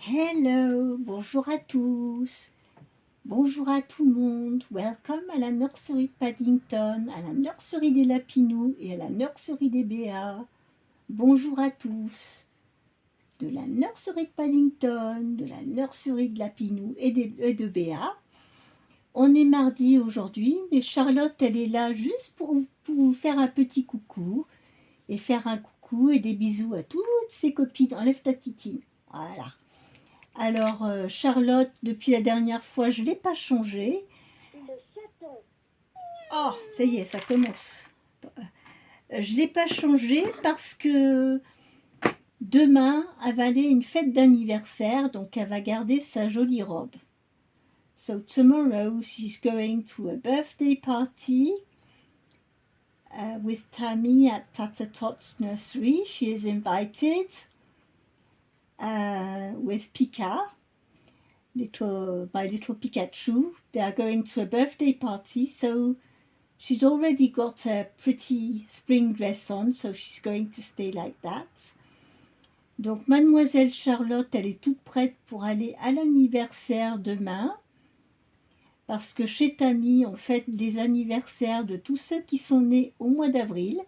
Hello, bonjour à tous, bonjour à tout le monde, welcome à la nurserie de Paddington, à la nurserie des Lapinous et à la nurserie des Béats. Bonjour à tous, de la nurserie de Paddington, de la nurserie de Lapinous et de Béats. On est mardi aujourd'hui, mais Charlotte, elle est là juste pour vous faire un petit coucou et faire un coucou et des bisous à toutes ses copines. Enlève ta titine, voilà. Alors, Charlotte, depuis la dernière fois, je ne l'ai pas changé. Oh, ça y est, ça commence. Je ne l'ai pas changé parce que demain, elle va aller à une fête d'anniversaire, donc elle va garder sa jolie robe. So tomorrow, she's going to a birthday party with Tammy at Tata Tot's nursery. She is invited with Pika. My little Pikachu. They are going to a birthday party, so she's already got a pretty spring dress on, so she's going to stay like that. Donc Mademoiselle Charlotte, elle est toute prête pour aller à l'anniversaire demain, parce que chez Tammy, on fête les anniversaires de tous ceux qui sont nés au mois d'avril.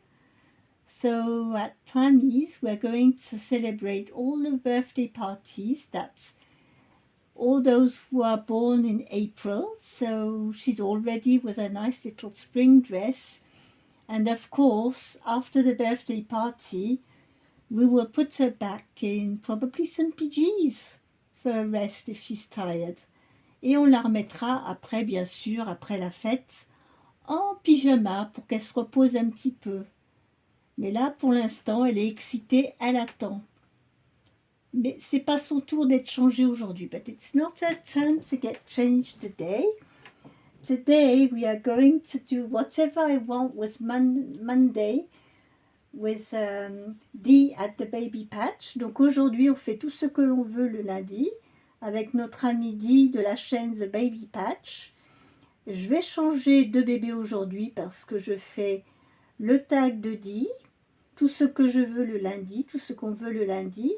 So at Tammy's, we're going to celebrate all the birthday parties. That's all those who are born in April, so she's all ready with a nice little spring dress. And of course, after the birthday party, we will put her back in probably some PJs for a rest if she's tired. Et on la remettra après, bien sûr, après la fête, en pyjama pour qu'elle se repose un petit peu. Mais là, pour l'instant, elle est excitée, elle attend. Mais c'est pas son tour d'être changé aujourd'hui. But it's not her turn to get changed today. Today we are going to do whatever I want with Monday with Dee at the Baby Patch. Donc aujourd'hui on fait tout ce que l'on veut le lundi avec notre ami Dee de la chaîne The Baby Patch. Je vais changer de bébé aujourd'hui parce que je fais le tag de Dee, tout ce que je veux le lundi, tout ce qu'on veut le lundi.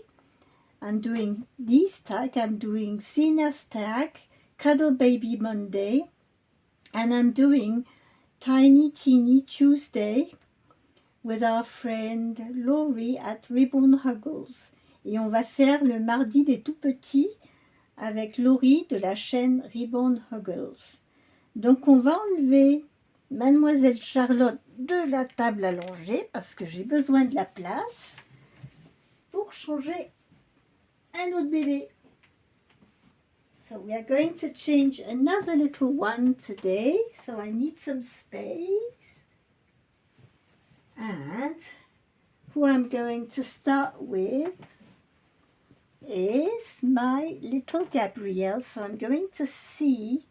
I'm doing Dee's tag, I'm doing Sina's tag, Cuddle Baby Monday, and I'm doing Tiny Teeny Tuesday with our friend Laurie at Ribbon Huggles. Et on va faire le mardi des tout petits avec Laurie de la chaîne Ribbon Huggles. Donc on va enlever Mademoiselle Charlotte de la table allongée parce que j'ai besoin de la place pour changer un autre bébé. So we are going to change another little one today. So I need some space. And who I'm going to start with is my little Gabrielle. So I'm going to see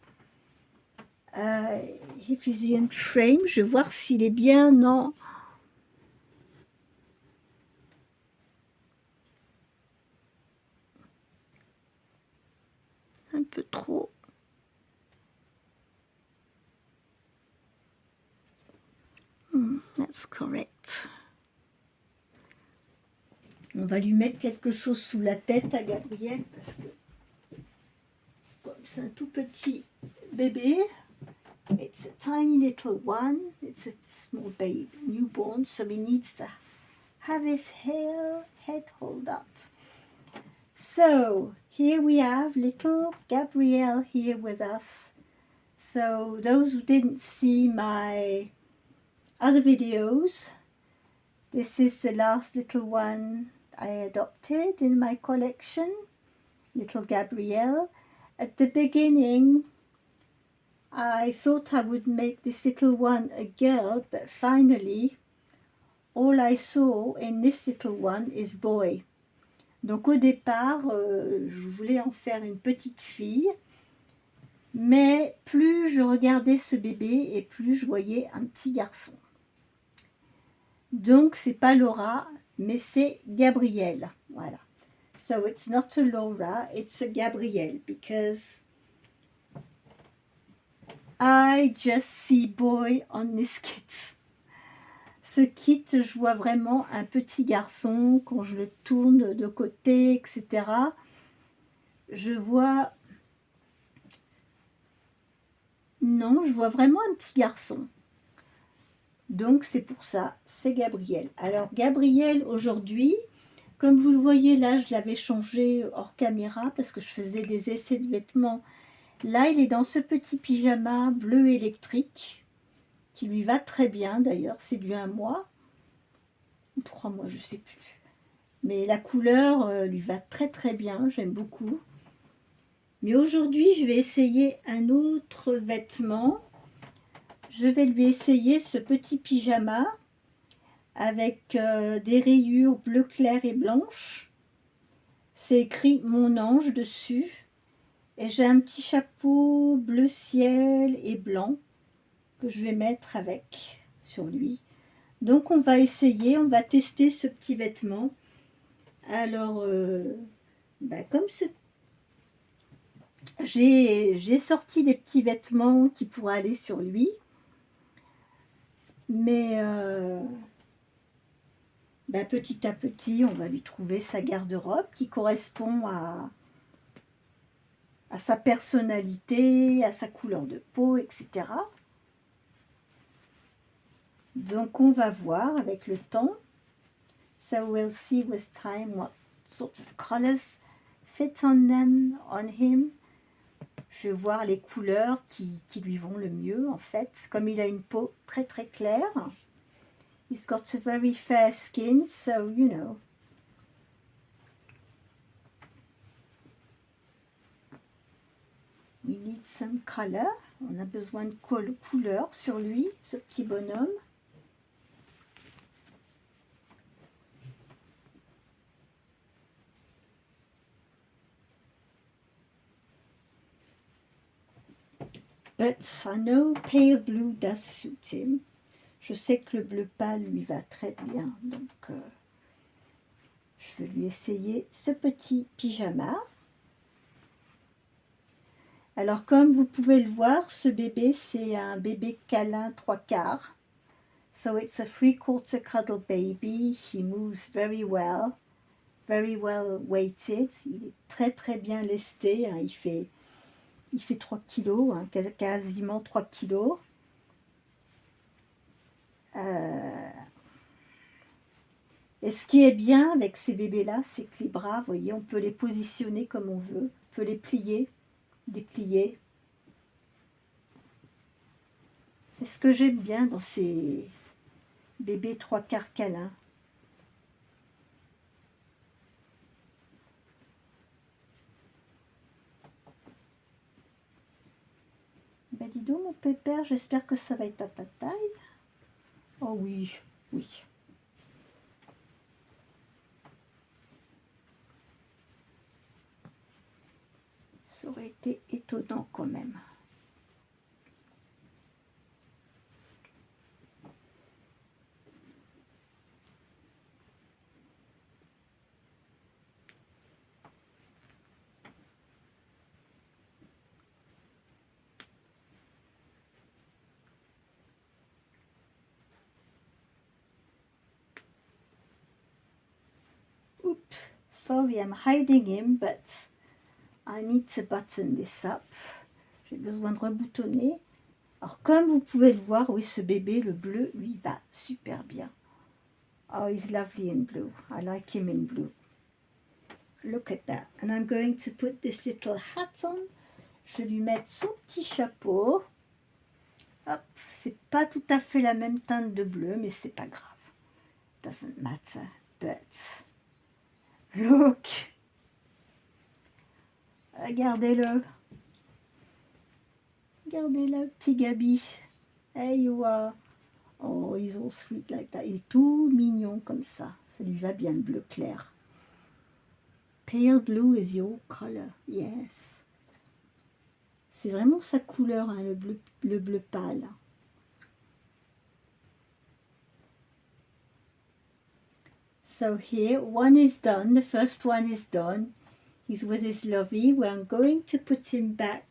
if he's in frame. Je vais voir s'il est bien, non. Un peu trop. That's correct. On va lui mettre quelque chose sous la tête à Gabriel parce que comme c'est un tout petit bébé, it's a tiny little one, it's a small baby, newborn, so he needs to have his head hold up. So here we have little Gabrielle here with us. So those who didn't see my other videos, this is the last little one I adopted in my collection, little Gabrielle. At the beginning, I thought I would make this little one a girl, but finally, all I saw in this little one is boy. Donc au départ, je voulais en faire une petite fille, mais plus je regardais ce bébé et plus je voyais un petit garçon. Donc c'est pas Laura, mais c'est Gabrielle. Voilà. So it's not a Laura, it's a Gabrielle because I just see boy on this kit. Ce kit, je vois vraiment un petit garçon quand je le tourne de côté, etc. je vois... Non, je vois vraiment un petit garçon. Donc c'est pour ça, c'est Gabriel. Alors Gabriel, aujourd'hui, comme vous le voyez là, je l'avais changé hors caméra parce que je faisais des essais de vêtements. Là, il est dans ce petit pyjama bleu électrique qui lui va très bien d'ailleurs, c'est du 1 mois ou 3 mois, je sais plus. Mais la couleur lui va très très bien, j'aime beaucoup. Mais aujourd'hui, je vais essayer un autre vêtement. Je vais lui essayer ce petit pyjama avec des rayures bleu clair et blanches. C'est écrit Mon ange dessus. Et j'ai un petit chapeau bleu ciel et blanc que je vais mettre avec sur lui. Donc on va essayer, on va tester ce petit vêtement. Alors, comme j'ai sorti des petits vêtements qui pourraient aller sur lui. Mais petit à petit, on va lui trouver sa garde-robe qui correspond à sa personnalité, à sa couleur de peau, etc. Donc on va voir avec le temps. So we'll see with time what sort of colors fit on him. Je vais voir les couleurs qui lui vont le mieux en fait. Comme il a une peau très très claire. He's got a very fair skin, so you know. We need some color. On a besoin de couleur sur lui, ce petit bonhomme. But I know pale blue does suit him. Je sais que le bleu pâle lui va très bien, donc je vais lui essayer ce petit pyjama. Alors comme vous pouvez le voir, ce bébé c'est un bébé câlin 3/4. So it's a 3/4 cuddle baby. He moves very well weighted. Il est très très bien lesté, hein. Il fait 3 kilos, hein, quasiment 3 kilos. Et ce qui est bien avec ces bébés-là, c'est que les bras, vous voyez, on peut les positionner comme on veut. On peut les plier, déplier. C'est ce que j'aime bien dans ces bébés 3/4 câlins. Ben dis donc mon pépère, j'espère que ça va être à ta taille. Oh oui, oui. Ça aurait été étonnant quand même. Oops, sorry, I'm hiding him, but I need to button this up. J'ai besoin de reboutonner. Alors, comme vous pouvez le voir, oui, ce bébé, le bleu, lui, va super bien. Oh, he's lovely in blue. I like him in blue. Look at that. And I'm going to put this little hat on. Je vais lui mettre son petit chapeau. Hop, c'est pas tout à fait la même teinte de bleu, mais c'est pas grave. Doesn't matter, but... Look! Regardez-le. Regardez-le, petit Gabi. Hey, you are... Oh, he's all sweet like that. Il est tout mignon comme ça. Ça lui va bien, le bleu clair. Pale blue is your color. Yes. C'est vraiment sa couleur, hein, le bleu pâle. So here, one is done. The first one is done. He's with his lovey. We're going to put him back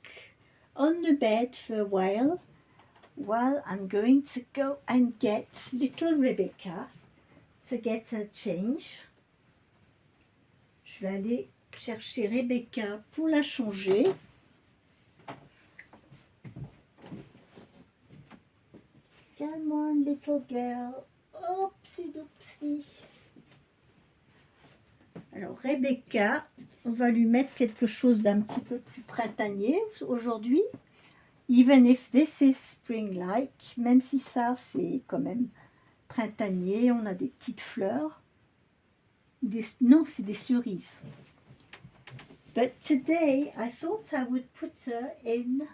on the bed for a while I'm going to go and get little Rebecca to get her change. Je vais aller chercher Rebecca pour la changer. Come on, little girl. Oopsie doopsie. Alors, Rebecca, on va lui mettre quelque chose d'un petit peu plus printanier aujourd'hui. Even if this is spring-like, même si ça, c'est quand même printanier, on a des petites fleurs. Non, c'est des cerises. But today, I thought I would put her in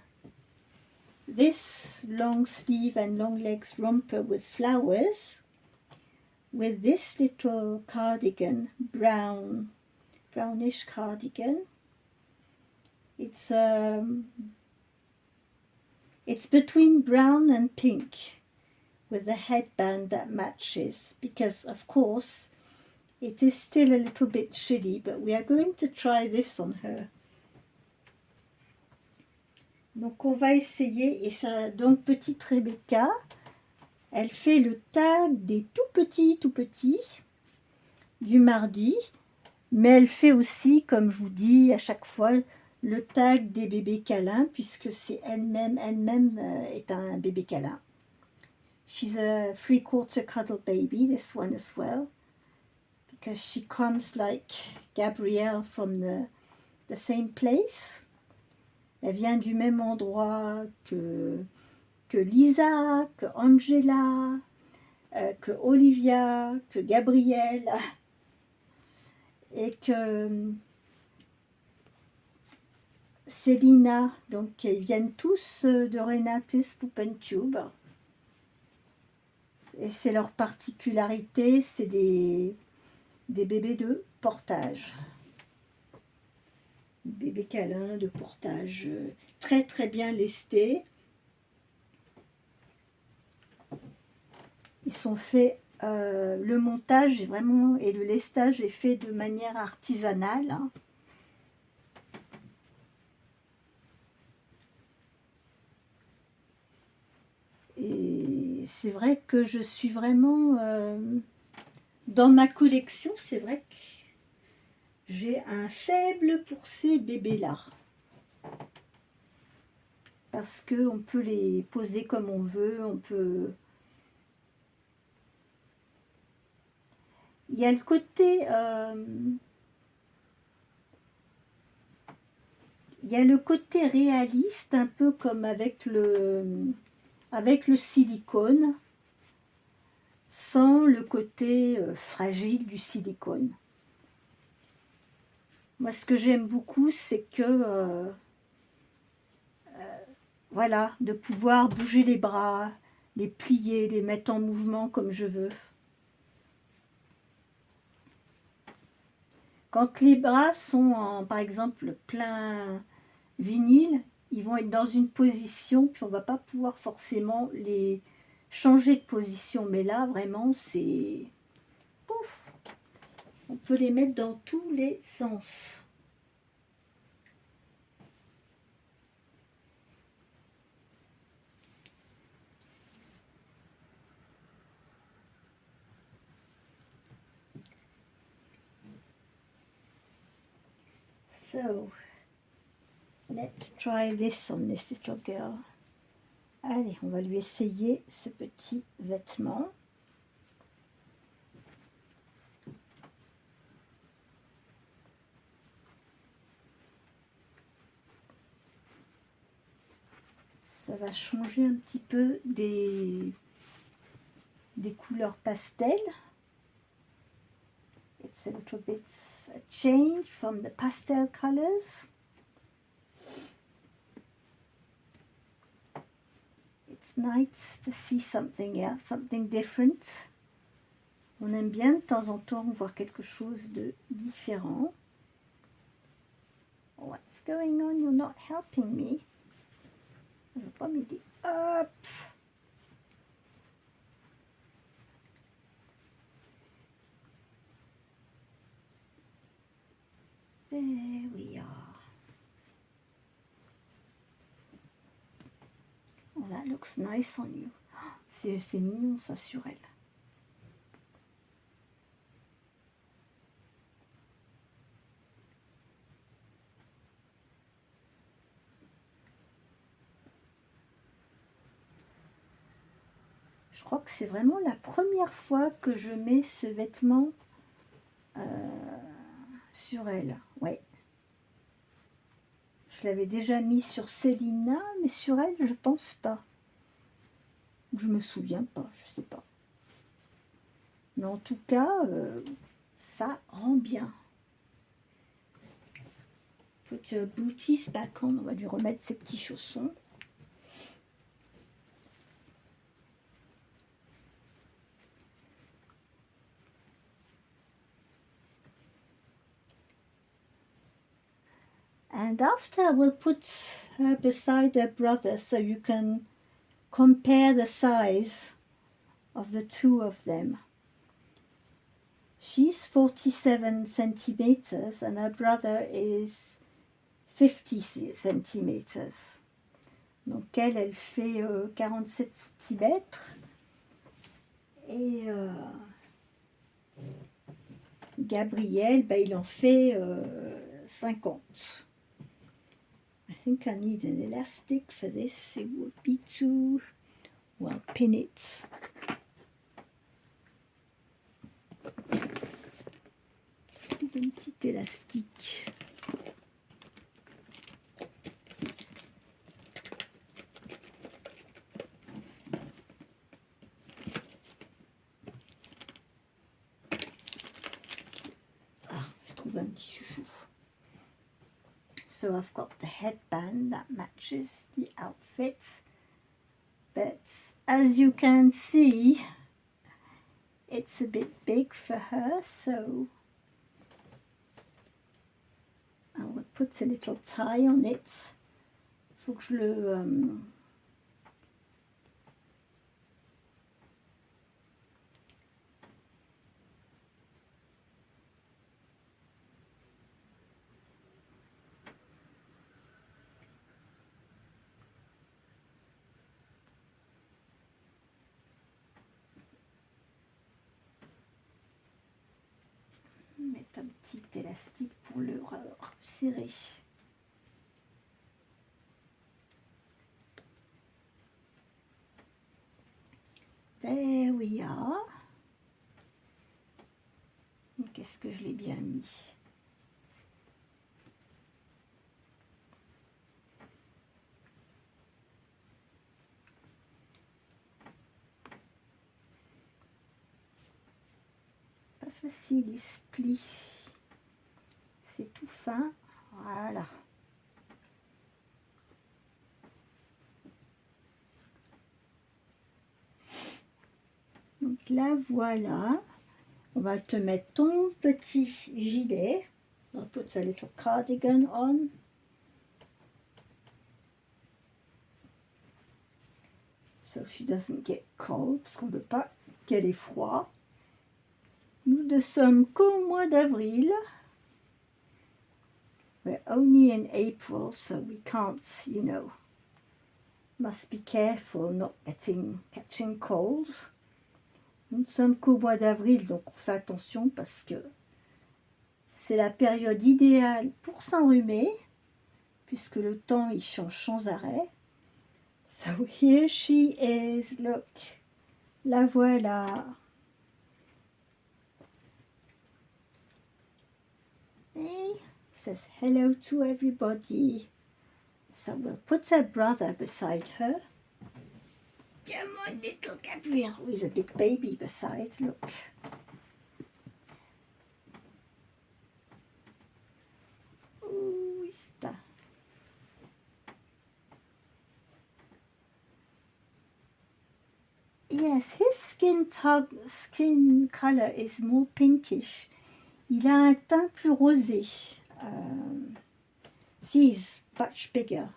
this long sleeve and long legs romper with flowers, with this little cardigan, brownish cardigan. It's between brown and pink, with the headband that matches, because of course it is still a little bit chilly, but we are going to try this on her. Donc on va essayer, et ça, donc petite Rebecca, elle fait le tag des tout petits du mardi, mais elle fait aussi, comme je vous dis à chaque fois, le tag des bébés câlins, puisque c'est elle-même est un bébé câlin. She's a 3/4 cuddle baby, this one as well, because she comes like Gabrielle from the same place. Elle vient du même endroit que Lisa, que Angela, que Olivia, que Gabrielle, et que Célina. Donc ils viennent tous de Renate's Puppentube. Et c'est leur particularité, c'est des bébés de portage. Bébés câlins de portage, très très bien lestés. Ils sont faits, le montage est vraiment, et le lestage est fait de manière artisanale. Hein. Et c'est vrai que je suis vraiment, dans ma collection, c'est vrai que j'ai un faible pour ces bébés-là. Parce qu'on peut les poser comme on veut, on peut... Il y a le côté... il y a le côté réaliste, un peu comme avec le silicone, sans le côté fragile du silicone. Moi, ce que j'aime beaucoup, c'est que... voilà, de pouvoir bouger les bras, les plier, les mettre en mouvement comme je veux. Quand les bras sont, par exemple, plein vinyle, ils vont être dans une position, puis on ne va pas pouvoir forcément les changer de position. Mais là, vraiment, c'est... Pouf! On peut les mettre dans tous les sens. So, let's try this on this little girl. Allez, on va lui essayer ce petit vêtement. Ça va changer un petit peu des couleurs pastel. It's a little bit a change from the pastel colors. It's nice to see something else, something different. On aime bien de temps en temps voir quelque chose de différent. What's going on? You're not helping me. Je ne veux pas m'aider. Hop! There we are. Oh, that looks nice on you. C'est mignon ça sur elle. Je crois que c'est vraiment la première fois que je mets ce vêtement sur elle. Ouais. Je l'avais déjà mis sur Célina, mais sur elle, je pense pas. Je me souviens pas, je sais pas. Mais en tout cas, ça rend bien. Put your booties back on. On va lui remettre ses petits chaussons. And after we'll put her beside her brother so you can compare the size of the two of them. She's 47 centimeters and her brother is 50 centimeters. Donc elle fait 47 centimètres et Gabriel, ben, il en fait 50. I think I need an elastic for this. It would be too well pin it. Un petit élastique. Ah, je trouve un petit chouchou. So I've got the headband that matches the outfit. But as you can see, it's a bit big for her, so I will put a little tie on it. Faut que je le mettre un petit élastique pour le serrer. There we are. Qu'est-ce que je l'ai bien mis? Pas facile, il se plie. C'est tout fin. Voilà. Donc là, voilà. On va te mettre ton petit gilet. I'll put a little cardigan on. So she doesn't get cold, parce qu'on ne veut pas qu'elle ait froid. Nous ne sommes qu'au mois d'avril. We're only in April, so we can't, you know, must be careful not catching colds. Nous ne sommes qu'au mois d'avril, donc on fait attention parce que c'est la période idéale pour s'enrhumer, puisque le temps il change sans arrêt. So here she is, look, la voilà. Hey, says hello to everybody. So we'll put her brother beside her. Come on, little Gabriel, with a big baby beside, look. Où est-ce? Yes, his skin color is more pinkish. Il a un teint plus rosé. She's much bigger.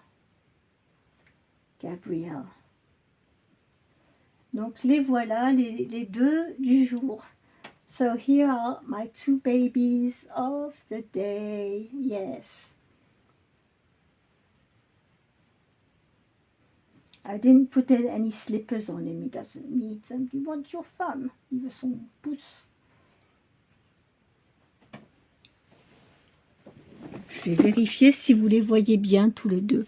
Gabriel. Donc les voilà, les deux du jour. So here are my two babies of the day. Yes. I didn't put any slippers on him. He doesn't need them. You want your thumb? Il veut son pouce. Je vais vérifier si vous les voyez bien tous les deux.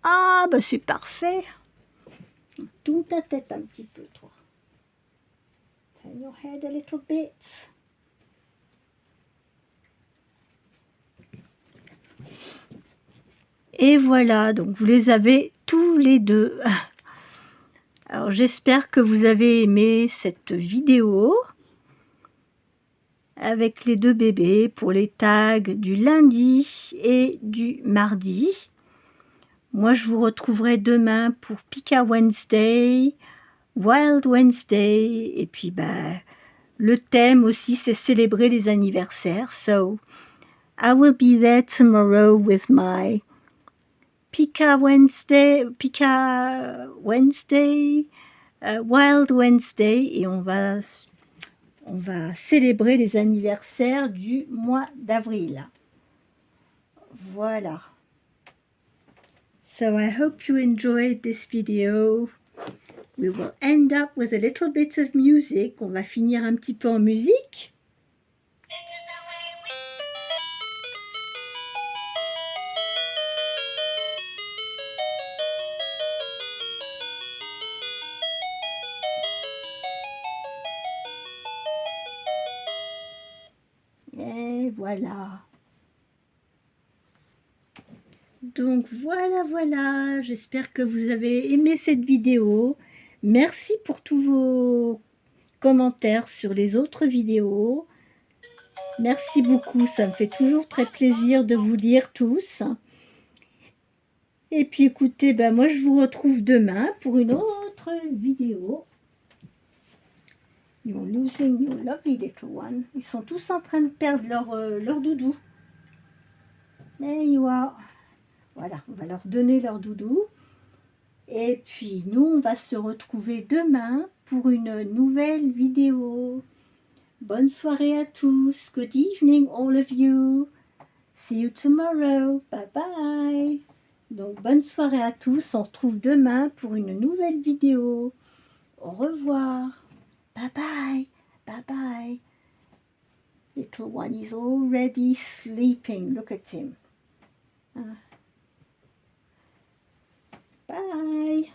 Ah, bah c'est parfait. Tourne ta tête un petit peu, toi. Turn your head a little bit. Et voilà, donc vous les avez tous les deux. Alors j'espère que vous avez aimé cette vidéo avec les deux bébés pour les tags du lundi et du mardi. Moi je vous retrouverai demain pour Pika Wednesday, Wild Wednesday, et puis le thème aussi c'est célébrer les anniversaires. So I will be there tomorrow with my Pika Wednesday, Wild Wednesday, et on va célébrer les anniversaires du mois d'avril. Voilà. So I hope you enjoyed this video. We will end up with a little bit of music. On va finir un petit peu en musique. Et voilà. Donc voilà, j'espère que vous avez aimé cette vidéo. Merci pour tous vos commentaires sur les autres vidéos. Merci beaucoup, ça me fait toujours très plaisir de vous lire tous. Et puis écoutez, moi je vous retrouve demain pour une autre vidéo. You're losing your lovely little one. Ils sont tous en train de perdre leur doudou. There you are. Voilà, on va leur donner leur doudou. Et puis nous, on va se retrouver demain pour une nouvelle vidéo. Bonne soirée à tous. Good evening, all of you. See you tomorrow. Bye bye. Donc, bonne soirée à tous. On se retrouve demain pour une nouvelle vidéo. Au revoir. Bye bye. Bye bye. Little one is already sleeping. Look at him. Bye.